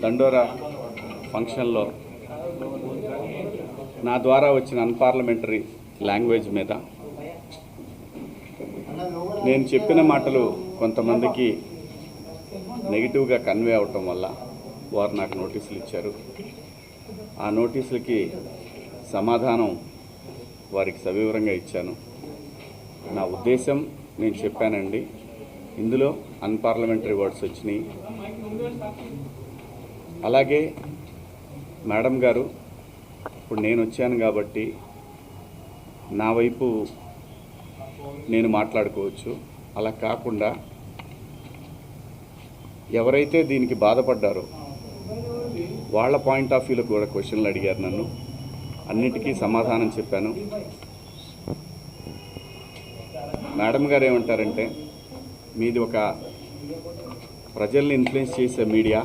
దండోరా ఫంక్షన్లో నా ద్వారా వచ్చిన అన్పార్లమెంటరీ లాంగ్వేజ్ మీద నేను చెప్పిన మాటలు కొంతమందికి నెగిటివ్గా కన్వే అవటం వల్ల వారు నాకు నోటీసులు ఇచ్చారు. ఆ నోటీసులకి సమాధానం వారికి సవివరంగా ఇచ్చాను. నా ఉద్దేశం నేను చెప్పానండి. ఇందులో అన్పార్లమెంటరీ వర్డ్స్ వచ్చినాయి. అలాగే మేడం గారు, ఇప్పుడు నేను వచ్చాను కాబట్టి నా వైపు నేను మాట్లాడుకోవచ్చు. అలా కాకుండా ఎవరైతే దీనికి బాధపడ్డారో వాళ్ళ పాయింట్ ఆఫ్ వ్యూలో కూడా క్వశ్చన్లు అడిగారు నన్ను. అన్నిటికీ సమాధానం చెప్పాను. మేడం గారు ఏమంటారంటే, మీది ఒక ప్రజల్ని ఇన్ఫ్లుయెన్స్ చేసే మీడియా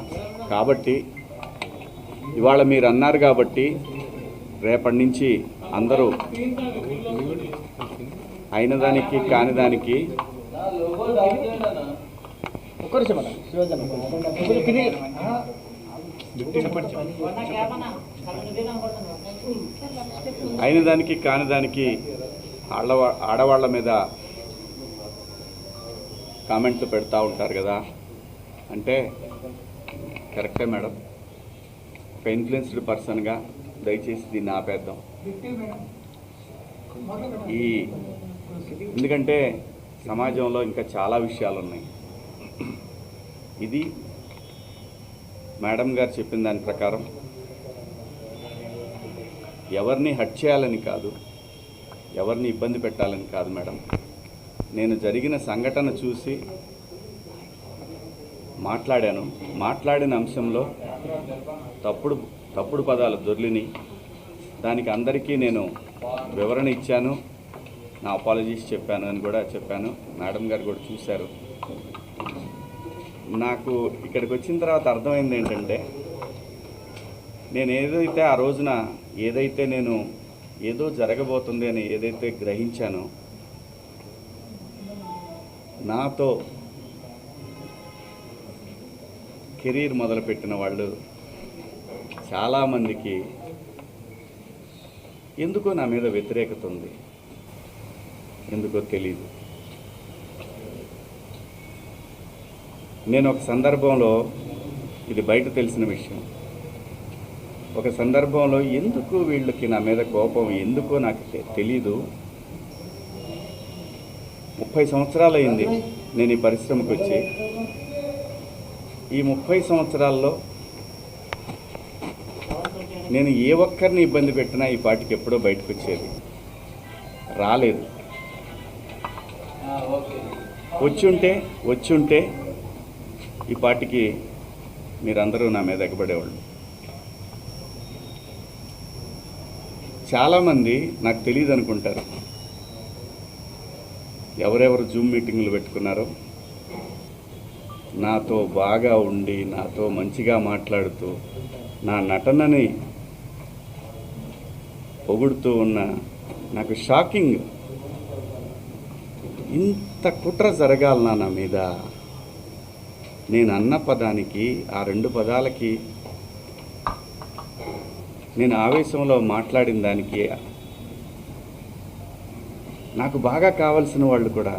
కాబట్టి ఇవాళ మీరు అన్నారు కాబట్టి రేపటి నుంచి అందరూ అయిన దానికి కాని దానికి అయిన దానికి కాని దానికి ఆడవాళ్ళ మీద కామెంట్లు పెడతా ఉంటారు కదా. అంటే కరెక్టే మేడం, ఒక ఇన్ఫ్లుయెన్స్డ్ పర్సన్గా దయచేసి దీన్ని ఆపేద్దాం. ఎందుకంటే సమాజంలో ఇంకా చాలా విషయాలు ఉన్నాయి. ఇది మేడం గారు చెప్పిన దాని ప్రకారం ఎవరిని హట్ చేయాలని కాదు, ఎవరిని ఇబ్బంది పెట్టాలని కాదు మేడం. నేను జరిగిన సంఘటన చూసి మాట్లాడాను. మాట్లాడిన అంశంలో తప్పుడు పదాలు దొర్లిని, దానికి అందరికీ నేను వివరణ ఇచ్చాను. నా అపాలజీస్ చెప్పాను అని కూడా చెప్పాను. మేడం గారు కూడా చూశారు. నాకు ఇక్కడికి వచ్చిన తర్వాత అర్థమైంది ఏంటంటే, నేను ఏదైతే ఆ రోజున నేను ఏదో జరగబోతుంది అని ఏదైతే గ్రహించానో, నాతో కెరీర్ మొదలుపెట్టిన వాళ్ళు చాలామందికి ఎందుకో నా మీద వ్యతిరేకత ఉంది. ఎందుకో తెలీదు. నేను ఒక సందర్భంలో, ఇది బయట తెలిసిన విషయం, ఒక సందర్భంలో ఎందుకు వీళ్ళకి నా మీద కోపం ఎందుకో నాకు తెలీదు. 30 సంవత్సరాలు అయింది నేను ఈ పరిశ్రమకు వచ్చి. ఈ 30 సంవత్సరాల్లో నేను ఏ ఒక్కరిని ఇబ్బంది పెట్టినా ఈ పాటికి ఎప్పుడో బయటకు వచ్చేది రాలేదు. వచ్చుంటే ఈ పాటికి మీరందరూ నా మీద ఎగబడేవాళ్ళు. చాలామంది నాకు తెలియదు అనుకుంటారు. ఎవరెవరు జూమ్ మీటింగ్లు పెట్టుకున్నారో, నాతో బాగా ఉండి నాతో మంచిగా మాట్లాడుతూ నా నటనని పొగుడుతూ ఉన్న, నాకు షాకింగ్, ఇంత కుట్ర జరగాలనా నా మీద? నేను అన్న పదానికి, ఆ 2 పదాలకి, నేను ఆవేశంలో మాట్లాడిన దానికి నాకు బాగా కావాల్సిన వాళ్ళు కూడా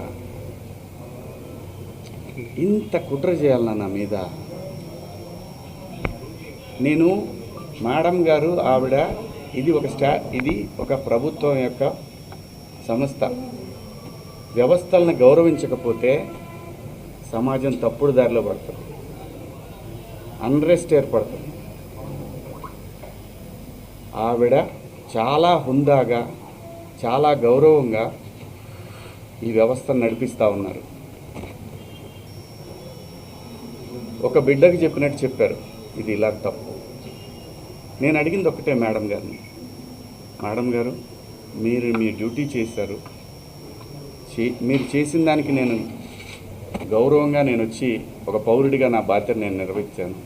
ఇంత కుట్ర చేయాలనా నా మీద? నేను మేడం గారు, ఆవిడ, ఇది ఒక ప్రభుత్వం యొక్క సంస్థ. వ్యవస్థలను గౌరవించకపోతే సమాజం తప్పుడు దారిలో పడుతుంది, అన్రెస్ట్ ఏర్పడుతుంది. ఆవిడ చాలా హుందాగా, చాలా గౌరవంగా ఈ వ్యవస్థను నడిపిస్తూ ఉన్నారు. ఒక బిడ్డకి చెప్పినట్టు చెప్పారు, ఇది ఇలా తప్పు. నేను అడిగింది ఒకటే మేడం గారిని, మేడం గారు, మీరు మీ డ్యూటీ చేశారు, మీరు చేసిన దానికి నేను గౌరవంగా నేను వచ్చి ఒక పౌరుడిగా నా బాధ్యత నేను నిర్వహించాను.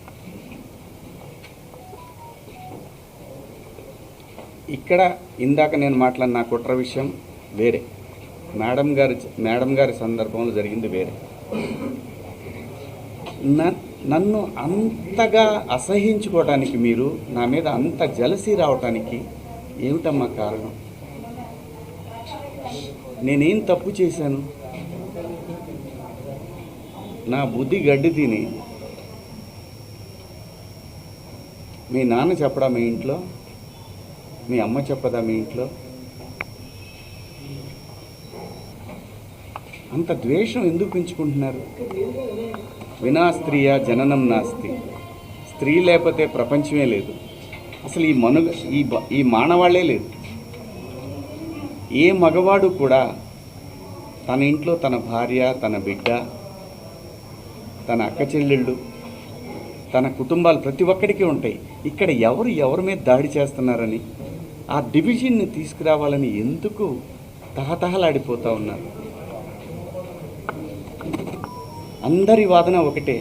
ఇక్కడ ఇందాక నేను మాట్లాడిన నా కుట్ర విషయం వేరే, మేడం గారి సందర్భంలో జరిగింది వేరే. నన్ను అంతగా అసహించుకోవడానికి, మీరు నా మీద అంత జలసీ రావటానికి ఏమిటమ్మా కారణం? నేనేం తప్పు చేశాను? నా బుద్ధి గడ్డి తిని మీ నాన్న చెప్పడా మీ ఇంట్లో? మీ అమ్మ చెప్పదా మీ ఇంట్లో? అంత ద్వేషం ఎందుకు పెంచుకుంటున్నారు? వినా స్త్రీయ జననం నాస్తి. స్త్రీ లేకపోతే ప్రపంచమే లేదు. అసలు ఈ మానవాళ్లే లేదు. ఏ మగవాడు కూడా తన ఇంట్లో తన భార్య, తన బిడ్డ, తన అక్క చెల్లెళ్ళు, తన కుటుంబాలు ప్రతి ఒక్కడికి ఉంటాయి. ఇక్కడ ఎవరి మీద దాడి చేస్తున్నారని, ఆ డివిజన్ని తీసుకురావాలని ఎందుకు తహతహలాడిపోతూ ఉన్నారు? అందరి వాదన ఒకటే,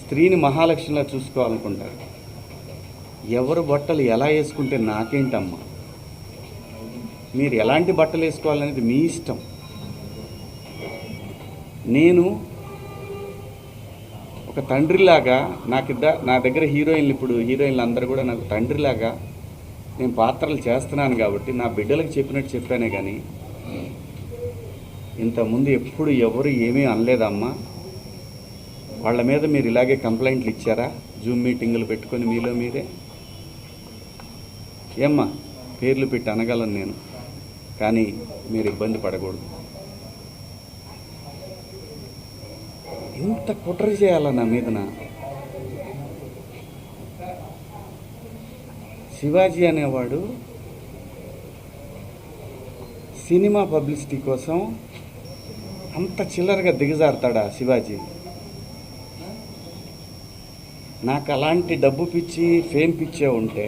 స్త్రీని మహాలక్ష్మిలా చూసుకోవాలనుకుంటారు. ఎవరు బట్టలు ఎలా వేసుకుంటే నాకేంటమ్మా? మీరు ఎలాంటి బట్టలు వేసుకోవాలనేది మీ ఇష్టం. నేను ఒక తండ్రిలాగా నా దగ్గర హీరోయిన్లు అందరూ కూడా నాకు తండ్రిలాగా నేను పాత్రలు చేస్తున్నాను కాబట్టి నా బిడ్డలకు చెప్పినట్టు చెప్పానే కానీ ఇంతకుముందు ఎప్పుడు ఎవరు ఏమీ అనలేదమ్మా. వాళ్ళ మీద మీరు ఇలాగే కంప్లైంట్లు ఇచ్చారా? జూమ్ మీటింగులు పెట్టుకొని మీలో మీరే? ఏమ్మా, పేర్లు పెట్టి అనగలను నేను, కానీ మీరు ఇబ్బంది పడకూడదు. ఇంత కుట్ర చేయాలా నా మీదన? శివాజీ అనేవాడు సినిమా పబ్లిసిటీ కోసం అంత చిల్లరగా దిగజారుతాడా శివాజీ? నాకు అలాంటి డబ్బు పిచ్చి, ఫేమ్ పిచ్చే ఉంటే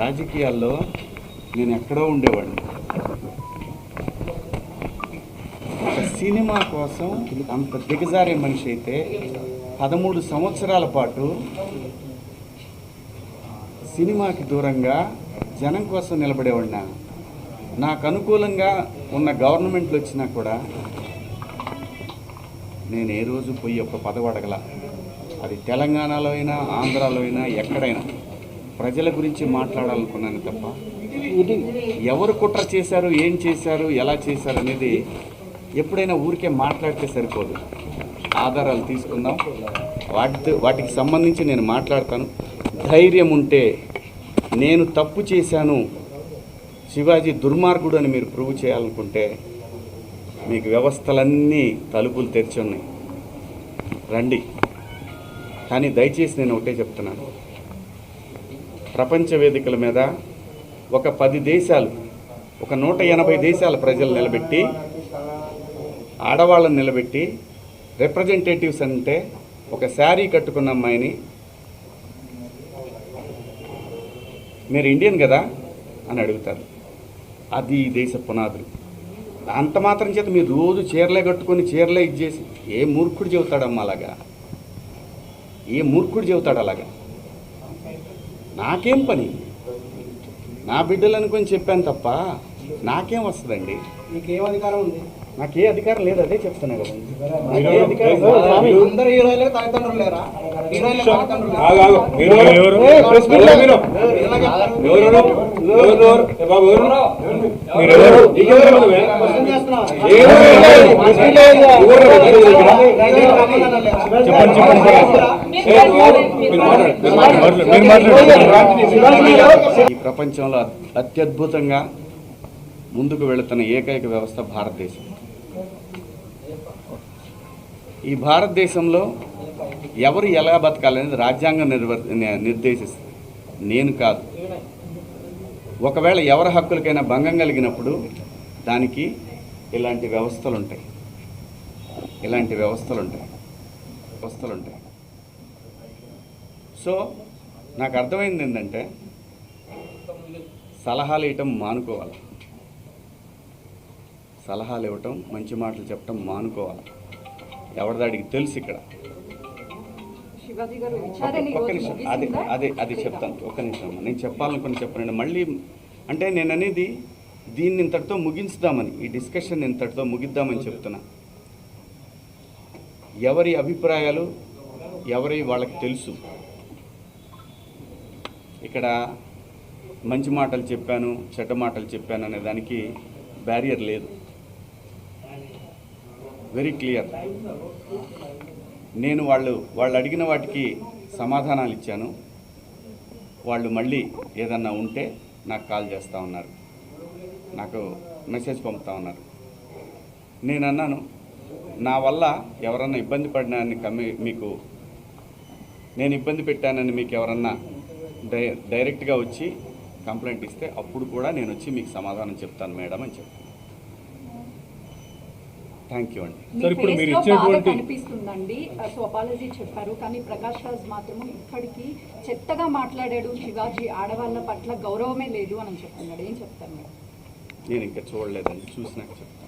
రాజకీయాల్లో నేను ఎక్కడో ఉండేవాడిని. ఒక సినిమా కోసం అంత దిగజారే మనిషి అయితే 13 సంవత్సరాల పాటు సినిమాకి దూరంగా జనం కోసం నిలబడేవాడినా. నాకు అనుకూలంగా ఉన్న గవర్నమెంట్లు వచ్చినా కూడా నేను ఏ రోజు పోయి ఒక పదవి అడగల. అది తెలంగాణలో అయినా, ఆంధ్రాలో అయినా, ఎక్కడైనా ప్రజల గురించి మాట్లాడాలనుకున్నాను తప్ప ఎవరు కుట్ర చేశారు, ఏం చేశారు, ఎలా చేశారు అనేది ఎప్పుడైనా ఊరికే మాట్లాడితే సరిపోదు. ఆధారాలు తీసుకుందాం, వాటికి సంబంధించి నేను మాట్లాడతాను. ధైర్యం ఉంటే నేను తప్పు చేశాను, శివాజీ దుర్మార్గుడు అని మీరు ప్రూవ్ చేయాలనుకుంటే మీకు వ్యవస్థలన్నీ తలుపులు తెరిచి ఉన్నాయి, రండి. కానీ దయచేసి నేను ఒకటే చెప్తున్నాను, ప్రపంచ వేదికల మీద ఒక 10 దేశాలు, ఒక 180 దేశాల ప్రజలు నిలబెట్టి, ఆడవాళ్ళని నిలబెట్టి, రిప్రజెంటేటివ్స్ అంటే ఒక శారీ కట్టుకున్న అమ్మాయిని మీరు ఇండియన్ కదా అని అడుగుతారు. అది ఈ దేశ పునాదులు. అంత మాత్రం చేత మీరు రోజు చీరలే కట్టుకొని చీరలే ఇచ్చేసి ఏ మూర్ఖుడు చెబుతాడమ్మా అలాగా? ఏ మూర్ఖుడు చెబుతాడు అలాగా? నాకేం పని? నా బిడ్డలు అనుకొని చెప్పాను తప్ప నాకేం వస్తుందండి? నీకేం అధికారం ఉంది? నాకే అధికారం లేదు, అదే చెప్తున్నా కదా. అందరు హీరోయిన్లకు తల్లిదండ్రులు లేరా? ఈ ప్రపంచంలో అత్యద్భుతంగా ముందుకు వెళుతున్న ఏకైక వ్యవస్థ భారతదేశం. ఈ భారతదేశంలో ఎవరు ఎలా బతకాలనేది రాజ్యాంగం నిర్దేశిస్తుంది, నేను కాదు. ఒకవేళ ఎవరి హక్కులకైనా భంగం కలిగినప్పుడు దానికి ఇలాంటి వ్యవస్థలు ఉంటాయి. సో నాకు అర్థమైంది ఏంటంటే, సలహాలు ఇవ్వటం మానుకోవాలి, సలహాలు ఇవ్వటం, మంచి మాటలు చెప్పటం మానుకోవాలి. ఎవరిదాడికి తెలుసు ఇక్కడ. ఒక్క నిమిషం, అది చెప్తాను. ఒక్క నిమిషం, నేను చెప్పాలనుకుని చెప్పనండి. మళ్ళీ అంటే నేను అనేది దీన్ని ఇంతటితో ముగించుదామని, ఈ డిస్కషన్ ఇంతటితో ముగిద్దామని చెప్తున్నా. ఎవరి అభిప్రాయాలు ఎవరి వాళ్ళకి తెలుసు. ఇక్కడ మంచి మాటలు చెప్పాను, చెడ్డ మాటలు చెప్పాను అనే దానికి బ్యారియర్ లేదు. Very clear. నేను వాళ్ళు అడిగిన వాటికి సమాధానాలు ఇచ్చాను. వాళ్ళు మళ్ళీ ఏదన్నా ఉంటే నాకు కాల్ చేస్తూ ఉన్నారు, నాకు మెసేజ్ పంపుతూ ఉన్నారు. నేను అన్నాను, నా వల్ల ఎవరన్నా ఇబ్బంది పడినాన్ని మీకు నేను ఇబ్బంది పెట్టానని మీకు ఎవరన్నా డైరెక్ట్గా వచ్చి కంప్లైంట్ ఇస్తే అప్పుడు కూడా నేను వచ్చి మీకు సమాధానం చెప్తాను మేడం అని చెప్పాను. థ్యాంక్ యూ అండి. సార్, ఇప్పుడు మీరు ఇచ్చినటువంటి కనిపిస్తుందండి. సో అపాలజీ చెప్పారు, కానీ ప్రకాష్ రాజ్ మాత్రం ఇప్పటికీ చెత్తగా మాట్లాడాడు. శివాజీ ఆడవాళ్ళ పట్ల గౌరవమే లేదు అని చెప్తున్నాడు. ఏం చెప్తారు మేడం? నేను ఇంకా చూడలేదండి, చూసినాక చెప్తాను.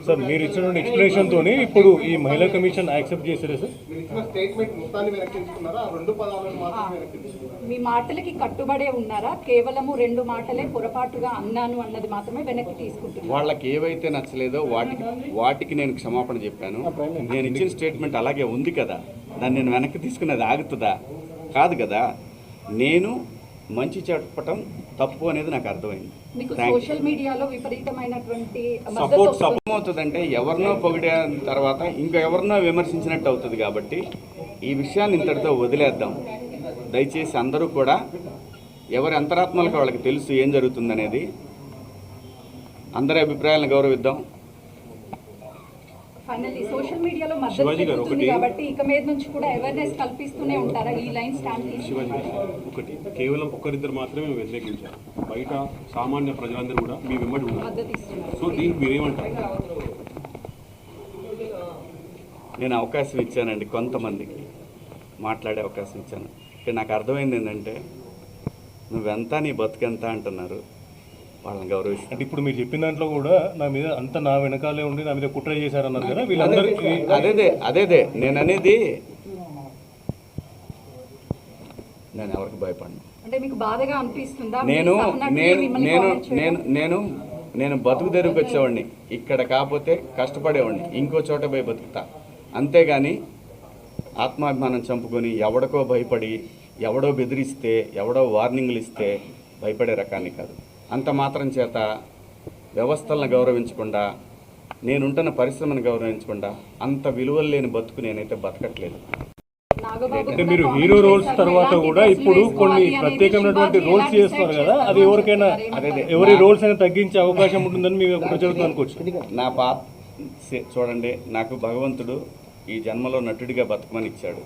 సార్, మీరు ఇచ్చినటువంటి ఎక్స్ప్లెనేషన్ తోని ఇప్పుడు ఈ మహిళా కమిషన్ యాక్సెప్ట్ చేశారా సార్? స్టేట్మెంట్ మొత్తాన్ని వెనక్కి తీసుకున్నారా? 2 పదాలను మాత్రమే వెనక్కి తీసుకున్నారా? మీ మాటలకి కట్టుబడే ఉన్నారా? కేవలము 2 మాటలే పొరపాటుగా అన్నాను అన్నది మాత్రమే వెనక్కి తీసుకుంటున్నారు. వాళ్ళకి ఏవైతే నచ్చలేదో వాటికి నేను క్షమాపణ చెప్పాను. నేను ఇచ్చిన స్టేట్మెంట్ అలాగే ఉంది కదా, దాన్ని నేను వెనక్కి తీసుకునేది ఆగుతుందా? కాదు కదా. నేను మంచి చెప్పటం తప్పు అనేది నాకు అర్థమైంది. మీకు సోషల్ మీడియాలో విపరీతమైనటువంటి సపోర్ట్ అవుతుందంటే ఎవరినో పొగిడే తర్వాత ఇంకా ఎవరినో విమర్శించినట్టు అవుతుంది. కాబట్టి ఈ విషయాన్ని ఇంతటితో వదిలేద్దాం. దయచేసి అందరూ కూడా ఎవరి అంతరాత్మలకు వాళ్ళకి తెలుసు ఏం జరుగుతుందనేది. అందరి అభిప్రాయాలను గౌరవిద్దాం. ఫైనల్లీ సోషల్ మీడియాలో మద్దతు పెరుగుతుంది కాబట్టి ఇక మీద నుంచి కూడా అవేర్నెస్ కల్పిస్తూనే ఉంటారా? ఈ లైన్ స్టాండ్ శివాజీ ఒకటి, కేవలం ఒకరిద్దరు మాత్రమే వ్యతిరేకించారు. బయట సామాన్య ప్రజలందరూ కూడా మీ వెంబడి ఉన్నారు. మద్దతు ఇస్తున్నారు. సో దీనికి మీరేమంటారు? నేను అవకాశం ఇచ్చానండి, కొంతమందికి మాట్లాడే అవకాశం ఇచ్చాను. ఇక్కడ నాకు అర్థమైంది ఏంటంటే, నువ్వెంత నీ బతుకెంత అంటున్నారు, వాళ్ళని గౌరవిస్తాను. అంటే ఇప్పుడు మీరు చెప్పిన దాంట్లో కూడా నా మీద అంత నా వెనకాలే ఉండి నా మీద కుట్ర చేశారన్నారు కదా, వీళ్ళందరికీ అదేదే నేను అనేది. నేను ఎవరికి భయపడను. అంటే మీకు బాధగా అనిపిస్తుందా? నేను నేను బతుకు తెరువుకి వచ్చేవాడిని. ఇక్కడ కాకపోతే కష్టపడేవాడిని, ఇంకో చోట పోయి బతుకుతా. అంతేగాని ఆత్మాభిమానం చంపుకొని ఎవడికో భయపడి, ఎవడో బెదిరిస్తే, ఎవడో వార్నింగ్లు ఇస్తే భయపడే రకాన్ని కాదు. అంత మాత్రం చేత వ్యవస్థలను గౌరవించకుండా, నేనుంటున్న పరిశ్రమను గౌరవించకుండా అంత విలువలు లేని బతుకు నేనైతే బతకట్లేదు. అంటే మీరు హీరో రోల్స్ తర్వాత కూడా ఇప్పుడు కొన్ని ప్రత్యేకమైనటువంటి రోల్స్ చేస్తున్నారు కదా, అది ఎవరికైనా ఎవరి రోల్స్ అయినా తగ్గించే అవకాశం ఉంటుందని మేము ప్రజలకు అనుకోవచ్చు. నా చూడండి, నాకు భగవంతుడు ఈ జన్మలో నటుడిగా బతకమని ఇచ్చాడు.